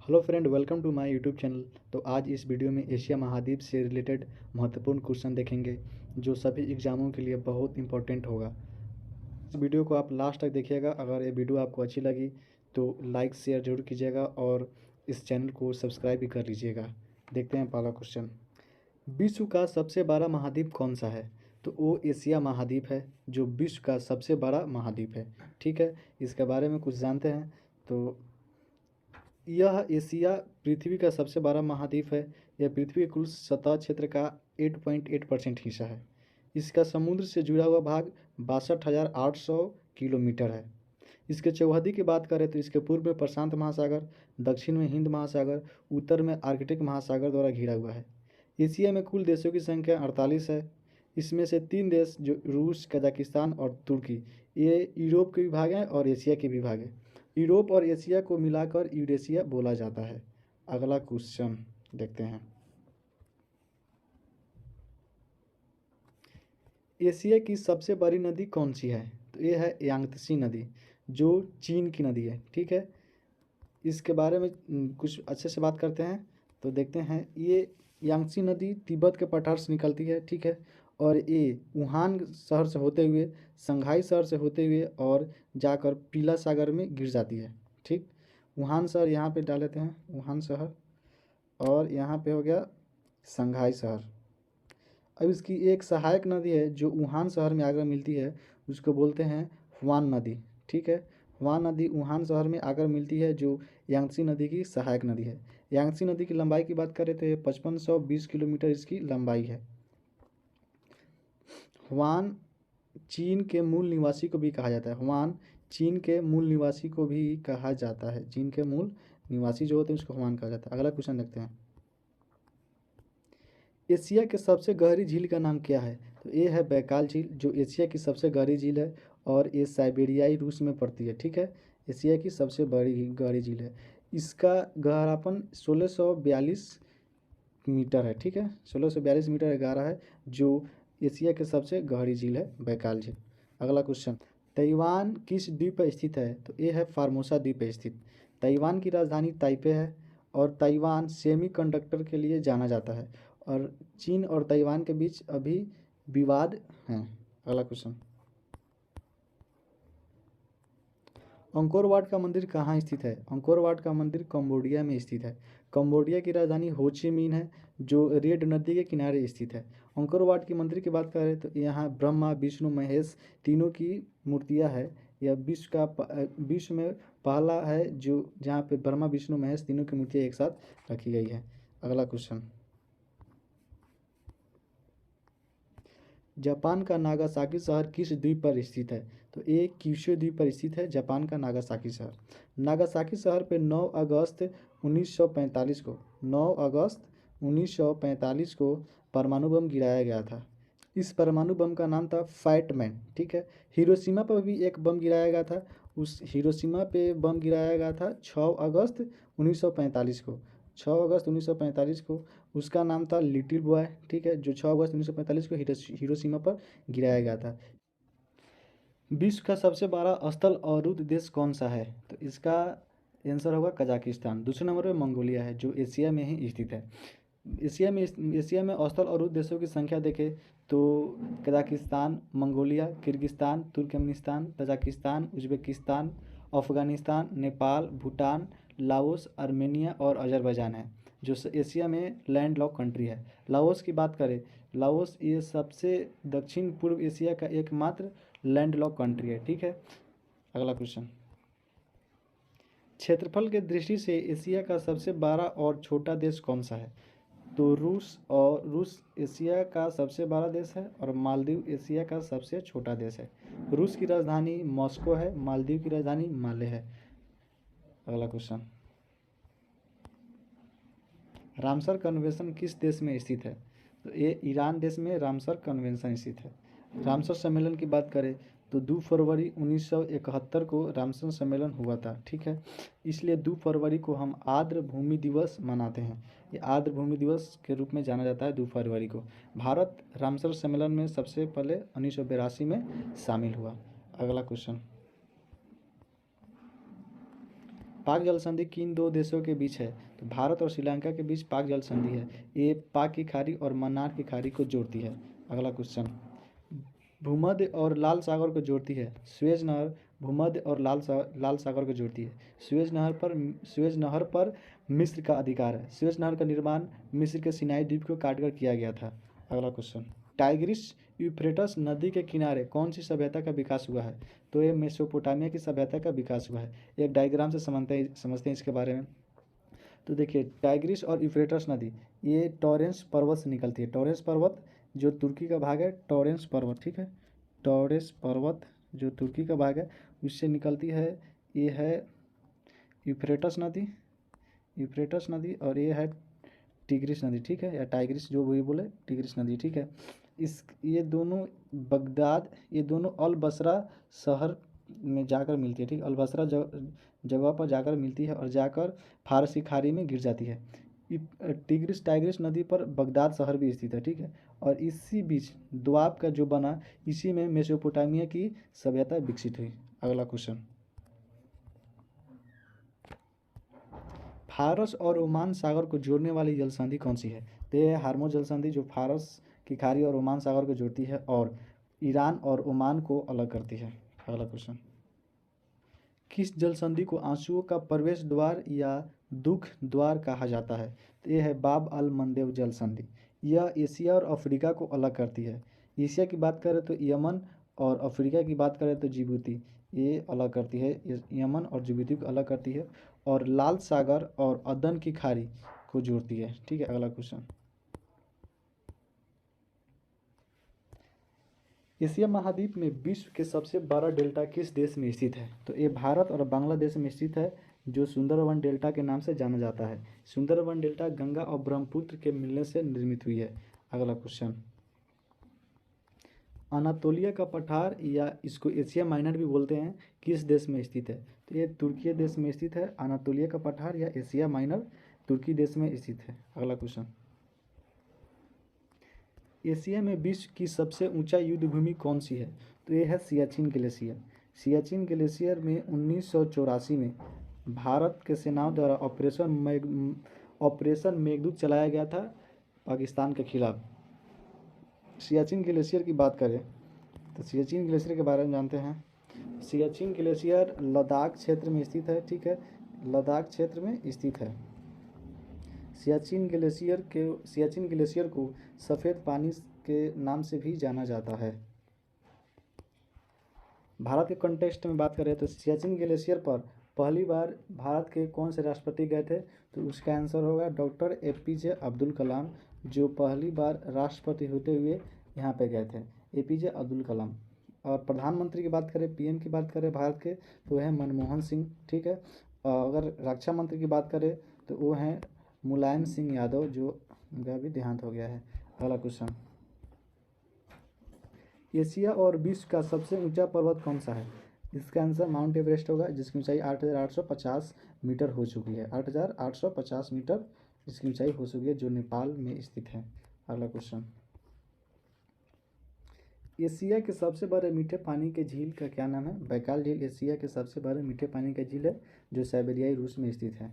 Hello friend, welcome to my YouTube channel. तो आज इस वीडियो में एशिया महाद्वीप से रिलेटेड महत्वपूर्ण क्वेश्चन देखेंगे जो सभी एग्जामों के लिए बहुत इंपॉर्टेंट होगा। इस वीडियो को आप लास्ट तक देखिएगा। अगर ये वीडियो आपको अच्छी लगी तो लाइक शेयर जरूर कीजिएगा और इस चैनल को सब्सक्राइब भी कर लीजिएगा। देखते हैं पहला क्वेश्चन। विश्व का सबसे बड़ा महाद्वीप कौन सा है? तो वो एशिया महाद्वीप है जो विश्व का सबसे बड़ा महाद्वीप है। ठीक है, इसके बारे में कुछ जानते हैं। तो यह एशिया पृथ्वी का सबसे बड़ा महाद्वीप है। यह पृथ्वी के कुल सतह क्षेत्र का 8.8% हिस्सा है। इसका समुद्र से जुड़ा हुआ भाग 62,800 किलोमीटर है। इसके चौहद्दी की बात करें तो इसके पूर्व में प्रशांत महासागर, दक्षिण में हिंद महासागर, उत्तर में आर्कटिक महासागर द्वारा घिरा हुआ है। एशिया में कुल देशों की संख्या 48 है। इसमें से 3 देश जो रूस, कजाकिस्तान और तुर्की, ये यूरोप के विभाग हैं और एशिया के विभाग हैं। यूरोप और एशिया को मिलाकर यूरेशिया बोला जाता है। अगला क्वेश्चन देखते हैं। एशिया की सबसे बड़ी नदी कौन सी है? तो ये है यांगत्सी नदी जो चीन की नदी है। ठीक है, इसके बारे में कुछ अच्छे से बात करते हैं। तो देखते हैं, ये यांगत्सी नदी तिब्बत के पठार से निकलती है। ठीक है, और ये वुहान शहर से होते हुए, संघाई शहर से होते हुए और जाकर पीला सागर में गिर जाती है। ठीक, वुहान शहर यहाँ पे डाल लेते हैं, वुहान शहर, और यहाँ पे हो गया संघाई शहर। अब इसकी एक सहायक नदी है जो वुहान शहर में आकर मिलती है, उसको बोलते हैं ह्वान नदी। ठीक है, ह्वान नदी वुहान शहर में आकर मिलती है जो यांगत्सी नदी की सहायक नदी है। यांगत्सी नदी की लंबाई की बात करें तो ये 5520 किलोमीटर इसकी लंबाई है। ह्वान चीन के मूल निवासी को भी कहा जाता है। ह्वान चीन के मूल निवासी को भी कहा जाता है। चीन के मूल निवासी जो होते हैं उसको ह्वान कहा जाता है। अगला क्वेश्चन देखते हैं। एशिया के सबसे गहरी झील का नाम क्या है? तो ये है बैकाल झील जो एशिया की सबसे गहरी झील है और ये साइबेरियाई रूस में पड़ती है। ठीक है, एशिया की सबसे बड़ी गहरी झील है। इसका गहरापन 1642 मीटर है। ठीक है, 1642 मीटर गहरा है जो एशिया के सबसे गहरी झील है बैकाल झील। अगला क्वेश्चन। ताइवान किस द्वीप पर स्थित है? तो ये है फार्मोसा द्वीप पर स्थित। ताइवान की राजधानी ताइपे है और ताइवान सेमीकंडक्टर के लिए जाना जाता है और चीन और ताइवान के बीच अभी विवाद है। अगला क्वेश्चन। अंकोर वाट का मंदिर कहाँ स्थित है? अंकोर वाट का मंदिर कंबोडिया में स्थित है। कंबोडिया की राजधानी हो ची मिन्ह है जो रेड नदी के किनारे स्थित है। अंकोर वाट के मंदिर की बात करें तो यहाँ ब्रह्मा, विष्णु, महेश तीनों की मूर्तियाँ है। यह विश्व में पहला है जो जहाँ पे ब्रह्मा, विष्णु, महेश तीनों की मूर्तियाँ एक साथ रखी गई है। अगला क्वेश्चन। जापान का नागासाकी शहर किस द्वीप पर स्थित है? तो ये क्यूशू द्वीप पर स्थित है जापान का नागासाकी शहर। नागासाकी शहर पे 9 अगस्त 1945 को 9 अगस्त 1945 को परमाणु बम गिराया गया था। इस परमाणु बम का नाम था फैट मैन। ठीक है, हिरोशिमा पर भी एक बम गिराया गया था। उस हिरोशिमा पे बम गिराया गया था 6 अगस्त 1945 को। 6 अगस्त 1945 को उसका नाम था लिटिल बॉय। ठीक है, जो 6 अगस्त 1945 को हिरोशिमा पर गिराया गया था। विश्व का सबसे बड़ा स्थल अवरुद्ध देश कौन सा है? तो इसका आंसर होगा कजाकिस्तान। दूसरे नंबर पे मंगोलिया है जो एशिया में ही स्थित है। एशिया में स्थल अवरुद्ध देशों की संख्या देखें तो Kazakhstan, Mongolia, Kyrgyzstan, Turkmenistan, Tajikistan, Uzbekistan, Afghanistan, Nepal, Bhutan, Laos, Armenia और अजरबैजान है जो एशिया में लैंड लॉक कंट्री है। लाओस की बात करें, लाओस ये सबसे दक्षिण पूर्व एशिया का एकमात्र लैंड लॉक कंट्री है। ठीक है, अगला क्वेश्चन। क्षेत्रफल के दृष्टि से एशिया का सबसे बड़ा और छोटा देश कौन सा है? तो रूस एशिया का सबसे बड़ा देश है और मालदीव एशिया का सबसे छोटा देश है। रूस की राजधानी मॉस्को है, मालदीव की राजधानी माले है। अगला क्वेश्चन। रामसर कन्वेंशन किस देश में स्थित है? तो ये ईरान देश में रामसर कन्वेंशन स्थित है। रामसर सम्मेलन की बात करें तो 2 फरवरी 1971 को रामसर सम्मेलन हुआ था। ठीक है, इसलिए 2 फरवरी को हम आर्द्र भूमि दिवस मनाते हैं। ये आर्द्र भूमि दिवस के रूप में जाना जाता है 2 फरवरी को। भारत रामसर सम्मेलन में सबसे पहले 1982 में शामिल हुआ। अगला क्वेश्चन। पाक जल संधि किन दो देशों के बीच है? तो भारत और श्रीलंका के बीच पाक जल संधि है। ये पाक की खाड़ी और मन्नार की खाड़ी को जोड़ती है। अगला क्वेश्चन, भूमध्य और लाल सागर को जोड़ती है। स्वेज नहर भूमध्य और लाल सागर को जोड़ती है। स्वेज नहर पर मिस्र का अधिकार है। स्वेज नहर का निर्माण मिस्र के सिनाई द्वीप को काटकर किया गया था। अगला क्वेश्चन, टाइग्रिस यूफ्रेटस नदी के किनारे कौन सी सभ्यता का विकास हुआ है? तो ये मेसोपोटामिया की सभ्यता का विकास हुआ है। एक डायग्राम से समझते हैं इसके बारे में। तो देखिए, टाइग्रिस और यूफ्रेटस नदी ये टॉरेंस पर्वत से निकलती है। टॉरेंस पर्वत जो तुर्की का भाग है, टॉरेंस पर्वत, ठीक है, टॉरेंस पर्वत जो तुर्की का भाग है उससे निकलती है। ये है यूफ्रेटस नदी, यूफ्रेटस नदी, और ये है टिग्रिस नदी, ठीक है, या टाइग्रिस जो भी बोले, टिग्रिस नदी, ठीक है। ये दोनों बगदाद, ये दोनों अल बसरा शहर में जाकर मिलती है, ठीक, अल बसरा जगह पर जाकर मिलती है और जाकर फारसी खाड़ी में गिर जाती है। टाइग्रिस नदी पर बगदाद शहर भी स्थित है, ठीक है, और इसी बीच दोआब का जो बना, इसी में मेसोपोटामिया की सभ्यता विकसित हुई। अगला क्वेश्चन, फारस और ओमान सागर को जोड़ने वाली जल संधि कौन सी है? तो यह हार्मो जल संधि जो फारस की खाड़ी और ओमान सागर को जोड़ती है और ईरान और ओमान को अलग करती है। अगला क्वेश्चन, किस जल संधि को आंसुओं का प्रवेश द्वार या दुख द्वार कहा जाता है? तो यह है बाब अल मंदेव जल संधि। यह एशिया और अफ्रीका को अलग करती है। एशिया की बात करें तो यमन, और अफ्रीका की बात करें तो जिबूती, ये अलग करती है, यमन और जिबूती को अलग करती है, और लाल सागर और अदन की खाड़ी को जोड़ती है, ठीक है। अगला क्वेश्चन, एशिया महाद्वीप में विश्व के सबसे बड़ा डेल्टा किस देश में स्थित है? तो ये भारत और बांग्लादेश में स्थित है, जो सुंदरवन डेल्टा के नाम से जाना जाता है। सुंदरवन डेल्टा गंगा और ब्रह्मपुत्र के मिलने से निर्मित हुई है। अगला क्वेश्चन, अनातोलिया का पठार, या इसको एशिया माइनर भी बोलते हैं, किस देश में स्थित है? तो ये तुर्की देश में स्थित है। अनातोलिया का पठार या एशिया माइनर तुर्की देश में स्थित है। अगला क्वेश्चन, एशिया में विश्व की सबसे ऊंचा युद्ध भूमि कौन सी है? तो ये है सियाचिन ग्लेशियर। सियाचिन ग्लेशियर में 1984 में भारत के सेनाओं द्वारा ऑपरेशन मेघदूत चलाया गया था पाकिस्तान के खिलाफ। सियाचिन ग्लेशियर की बात करें तो सियाचिन ग्लेशियर के बारे में जानते हैं। सियाचिन ग्लेशियर लद्दाख क्षेत्र में स्थित है, ठीक है, लद्दाख क्षेत्र में स्थित है। सियाचिन ग्लेशियर को सफ़ेद पानी के नाम से भी जाना जाता है। भारत के कॉन्टेक्स्ट में बात करें तो सियाचिन ग्लेशियर पर पहली बार भारत के कौन से राष्ट्रपति गए थे? तो उसका आंसर होगा डॉक्टर APJ अब्दुल कलाम, जो पहली बार राष्ट्रपति होते हुए यहाँ पे गए थे, APJ अब्दुल कलाम। और प्रधानमंत्री की बात करें, PM की बात करें भारत के, तो वह है मनमोहन सिंह, ठीक है। अगर रक्षा मंत्री की बात करें तो वो हैं मुलायम सिंह यादव, जो उनका भी देहांत हो गया है। अगला क्वेश्चन, एशिया और विश्व का सबसे ऊंचा पर्वत कौन सा है? इसका आंसर माउंट एवरेस्ट होगा, जिसकी ऊंचाई 8,850 मीटर हो चुकी है। 8,850 मीटर इसकी ऊंचाई हो चुकी है, जो नेपाल में स्थित है। अगला क्वेश्चन, एशिया के सबसे बड़े मीठे पानी के झील का क्या नाम है? बैकाल झील एशिया के सबसे बड़े मीठे पानी का झील है, जो साइबेरियाई रूस में स्थित है।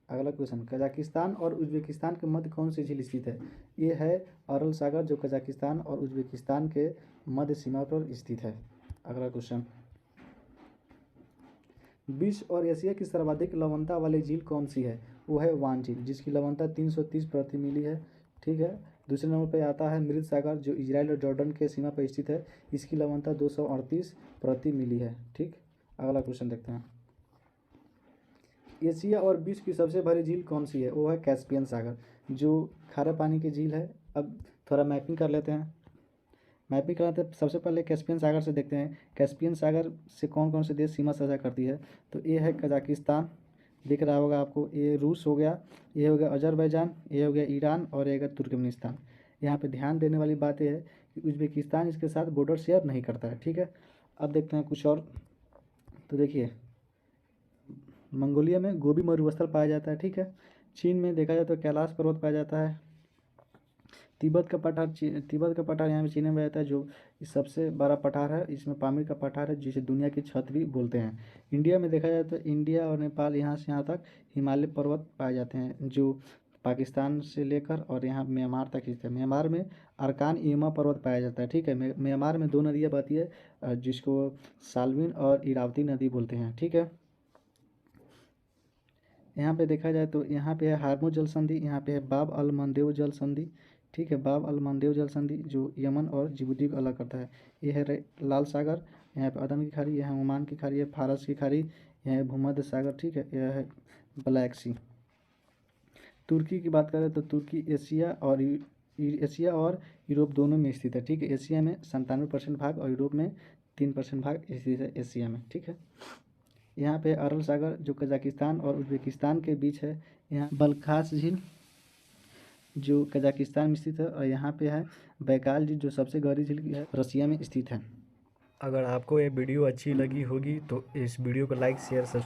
अगला क्वेश्चन, कजाकिस्तान और उज्बेकिस्तान के मध्य कौन सी झील स्थित है? ये है अरल सागर, जो कजाकिस्तान और उज्बेकिस्तान के मध्य सीमा पर स्थित है। अगला क्वेश्चन, विश्व और एशिया की सर्वाधिक लवणता वाली झील कौन सी है? वो है वान झील, जिसकी लवणता 330 प्रति मिली है, ठीक है। दूसरे नंबर पर आता है मृत सागर, जो इजराइल और जॉर्डन के सीमा पर स्थित है, इसकी लवणता 238 प्रति मिली है, ठीक। अगला क्वेश्चन देखते हैं, एशिया और विश्व की सबसे बड़ी झील कौन सी है? वो है कैस्पियन सागर, जो खारे पानी की झील है। अब थोड़ा मैपिंग कर लेते हैं। मैपिंग कराते हैं, सबसे पहले कैस्पियन सागर से देखते हैं, कैस्पियन सागर से कौन कौन से देश सीमा साझा करती है। तो ये है कजाकिस्तान, दिख रहा होगा आपको, ये रूस हो गया, ये हो गया अजरबैजान, ये हो गया ईरान, और ये हो गया तुर्कमेनिस्तान। यहाँ पे ध्यान देने वाली बात यह है कि उज्बेकिस्तान इसके साथ बॉर्डर शेयर नहीं करता है, ठीक है। अब देखते हैं कुछ और। तो देखिए, मंगोलिया में गोबी मरुस्थल पाया जाता है, ठीक है। चीन में देखा जाए तो कैलाश पर्वत पाया जाता है। तिब्बत का पठार यहाँ पे चीन में रहता है, जो इस सबसे बड़ा पठार है। इसमें पामीर का पठार है, जिसे दुनिया की छत भी बोलते हैं। इंडिया में देखा जाए तो इंडिया और नेपाल, यहाँ से यहाँ तक हिमालय पर्वत पाए जाते हैं, जो पाकिस्तान से लेकर और यहाँ म्यांमार तक स्थित है। म्यांमार में अरकान यमा पर्वत पाया जाता है, ठीक है। म्यांमार में 2 नदियाँ बहती है, जिसको साल्विन और इरावती नदी बोलते हैं, ठीक है। यहाँ पे देखा जाए तो यहाँ पे है हार्मो जल संधि, यहाँ पे है बाब अल मंदेव जल संधि, ठीक है। बाब अल मंदेव जल संधि जो यमन और जिबूती को अलग करता है। ये है लाल सागर, यहाँ पे अदन की खाड़ी, यहाँ ओमान की खाड़ी है, फारस की खाड़ी, यहाँ है भूमध्य सागर, ठीक है। यह है ब्लैक सी। तुर्की की बात करें तो तुर्की एशिया और यूरोप दोनों में स्थित है, ठीक है। एशिया में 97% भाग और यूरोप में 3% भाग स्थित है एशिया में, ठीक है। यहाँ पे अरल सागर जो कजाकिस्तान और उज्बेकिस्तान के बीच है। यहाँ बलखास झील जो कजाकिस्तान में स्थित है, और यहाँ पे है बैकाल झील जो सबसे गहरी झील है, रसिया में स्थित है। अगर आपको ये वीडियो अच्छी लगी होगी तो इस वीडियो को लाइक शेयर